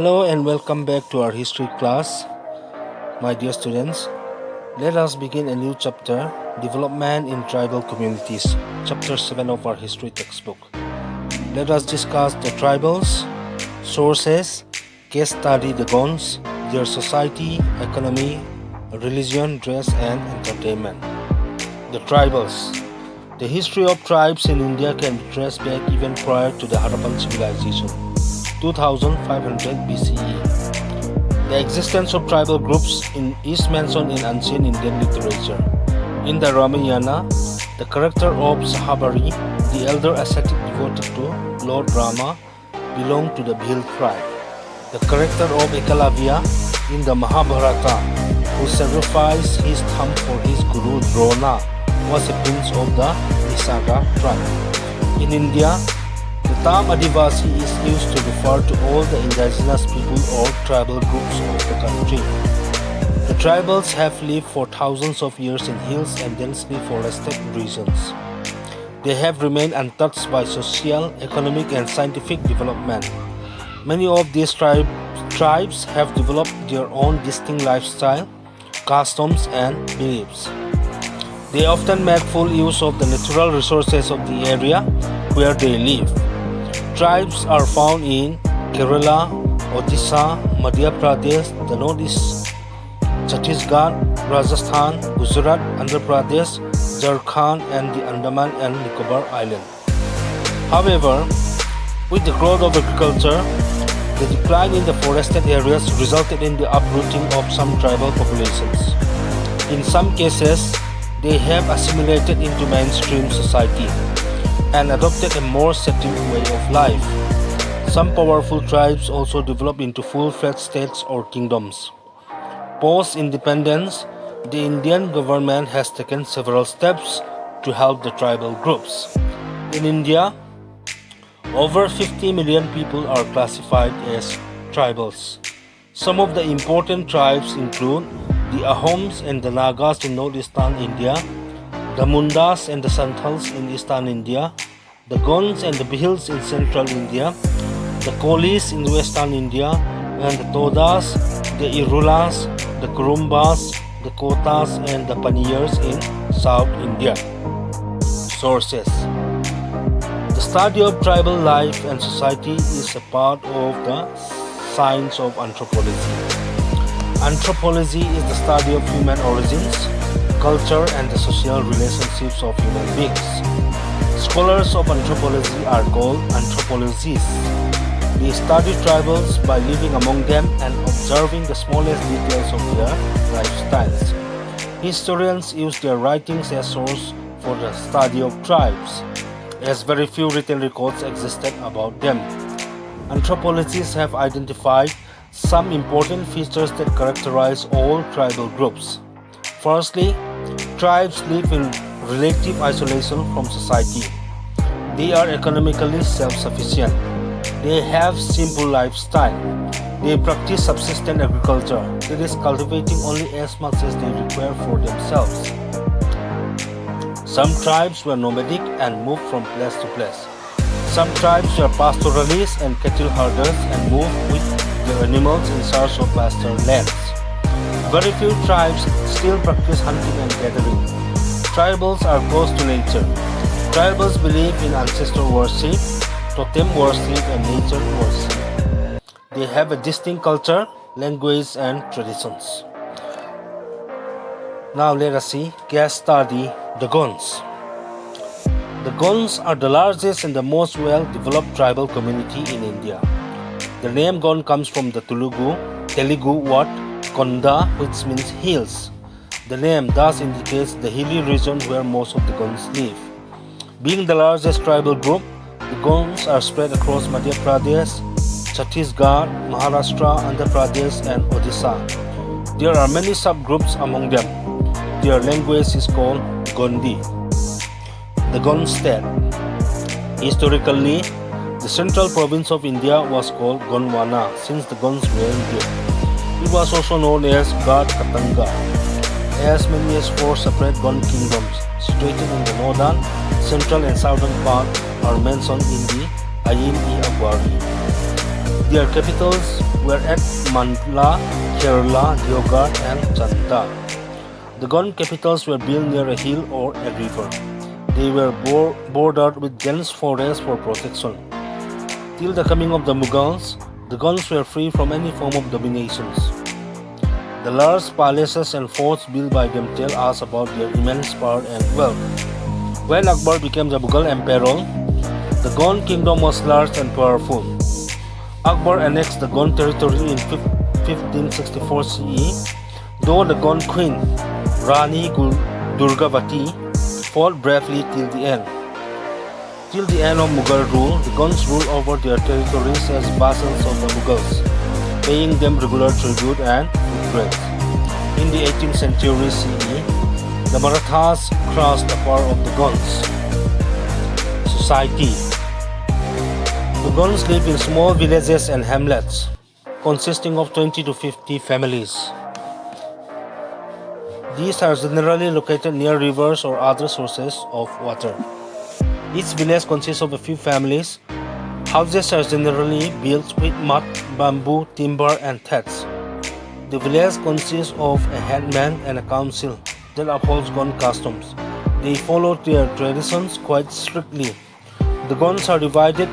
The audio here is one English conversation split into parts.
Hello and welcome back to our history class, my dear students. Let us begin a new chapter, Development in Tribal Communities, Chapter 7 of our history textbook. Let us discuss the tribals, sources, case study the Gons, their society, economy, religion, dress and entertainment. The tribals. The history of tribes in India can be traced back even prior to the Harappan civilization, 2500 BCE. The existence of tribal groups is mentioned in ancient Indian literature. In the Ramayana, the character of Sahabari, the elder ascetic devoted to Lord Rama, belonged to the Bhil tribe. The character of Ekalavya in the Mahabharata, who sacrificed his thumb for his guru Drona, was a prince of the Nisarga tribe. In India, the term Adivasi is used to refer to all the indigenous people or tribal groups of the country. The tribals have lived for thousands of years in hills and densely forested regions. They have remained untouched by social, economic and scientific development. Many of these tribes have developed their own distinct lifestyle, customs and beliefs. They often make full use of the natural resources of the area where they live. Tribes are found in Kerala, Odisha, Madhya Pradesh, the Northeast, Chhattisgarh, Rajasthan, Gujarat, Andhra Pradesh, Jharkhand and the Andaman and Nicobar Island. However, with the growth of agriculture, the decline in the forested areas resulted in the uprooting of some tribal populations. In some cases, they have assimilated into mainstream society and adopted a more settled way of life. Some powerful tribes also developed into full-fledged states or kingdoms. Post-independence, the Indian government has taken several steps to help the tribal groups. In India, over 50 million people are classified as tribals. Some of the important tribes include the Ahoms and the Nagas in northeastern India, the Mundas and the Santals in eastern India, the Gons and the Bhils in central India, the Kolis in western India, and the Todas, the Irulas, the Kurumbas, the Kotas and the Paniyars in South India. Sources. The study of tribal life and society is a part of the science of anthropology. Anthropology is the study of human origins, culture and the social relationships of human beings. Scholars of anthropology are called anthropologists. They study tribals by living among them and observing the smallest details of their lifestyles. Historians use their writings as source for the study of tribes, as very few written records existed about them. Anthropologists have identified some important features that characterize all tribal groups. Firstly, tribes live in relative isolation from society. They are economically self-sufficient. They have simple lifestyle. They practice subsistence agriculture, that is, cultivating only as much as they require for themselves. Some tribes were nomadic and moved from place to place. Some tribes were pastoralists and cattle herders and moved with their animals in search of pasture lands. Very few tribes still practice hunting and gathering. Tribals are close to nature. Tribals believe in ancestor worship, totem worship and nature worship. They have a distinct culture, language and traditions. Now let us see case study the Gons. The Gons are the largest and the most well-developed tribal community in India. The name Gon comes from the Telugu word Konda, which means hills. The name thus indicates the hilly region where most of the Gons live. Being the largest tribal group, the Gons are spread across Madhya Pradesh, Chhattisgarh, Maharashtra, Andhra Pradesh and Odisha. There are many subgroups among them. Their language is called Gondi. The Gon state. Historically, the central province of India was called Gondwana since the Gons reigned here. It was also known as Gad Katanga. As many as 4 separate Gon kingdoms situated in the northern, central and southern part are mentioned in the Ayin-i-Agwari. Their capitals were at Mandla, Kerala, Deoghar and Chanda. The Gon capitals were built near a hill or a river. They were bordered with dense forests for protection. Till the coming of the Mughals, the Gons were free from any form of dominations. The large palaces and forts built by them tell us about their immense power and wealth. When Akbar became the Mughal emperor, the Gon kingdom was large and powerful. Akbar annexed the Gon territory in 1564 CE, though the Gon queen, Rani Durgavati, fought bravely till the end. Till the end of Mughal rule, the Gons ruled over their territories as vassals of the Mughals, paying them regular tribute and food. In the 18th century CE, the Marathas crossed the power of the Gons. Society. The Gons live in small villages and hamlets, consisting of 20 to 50 families. These are generally located near rivers or other sources of water. Each village consists of a few families. Houses are generally built with mud, bamboo, timber and thatch. The village consists of a headman and a council that upholds Gon customs. They follow their traditions quite strictly. The Gons are divided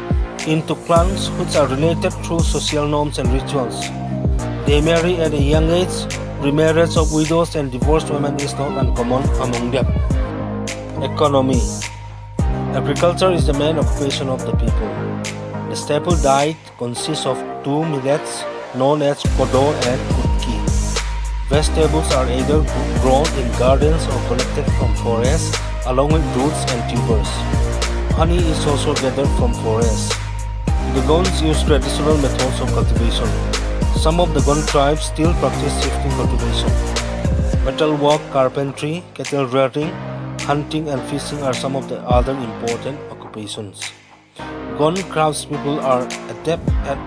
into clans which are related through social norms and rituals. They marry at a young age. Remarriage of widows and divorced women is not uncommon among them. Economy. Agriculture is the main occupation of the people. The staple diet consists of two millets known as kodo and kutki. Vegetables are either grown in gardens or collected from forests along with roots and tubers. Honey is also gathered from forests. The Gons use traditional methods of cultivation. Some of the Gon tribes still practice shifting cultivation. Metalwork, carpentry, cattle rearing, hunting and fishing are some of the other important occupations. Gon craftspeople are adept at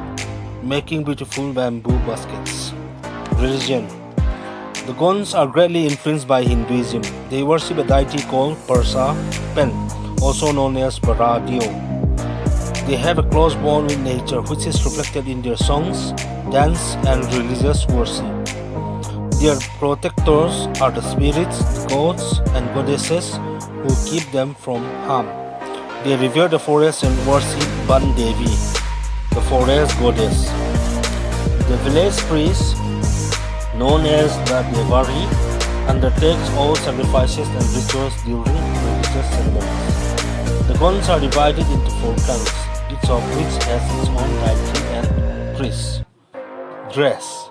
making beautiful bamboo baskets. Religion. The Gons are greatly influenced by Hinduism. They worship a deity called Prt-1, also known as Prt-1. They have a close bond with nature, which is reflected in their songs, dance and religious worship. Their protectors are the spirits, the gods and goddesses who keep them from harm. They revere the forest and worship Ban Devi, the forest goddess. The village priest, known as the Devari, undertakes all sacrifices and rituals during religious ceremonies. The Gons are divided into 4 clans, each of which has its own deity and priest. Dress.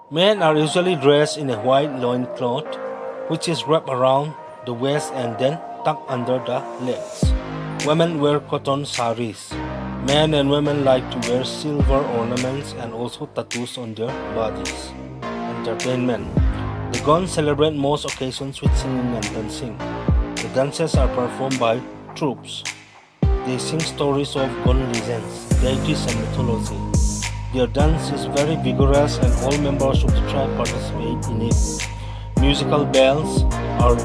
Men are usually dressed in a white loincloth, which is wrapped around the waist and then tucked under the legs. Women wear cotton saris. Men and women like to wear silver ornaments and also tattoos on their bodies. Entertainment. The Gons celebrate most occasions with singing and dancing. The dances are performed by troops. They sing stories of Gon legends, deities and mythology. Their dance is very vigorous and all members of the tribe participate in it. Musical bells are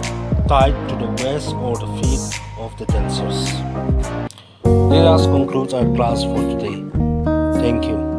tied to the waist or the feet of the dancers. Let us conclude our class for today. Thank you.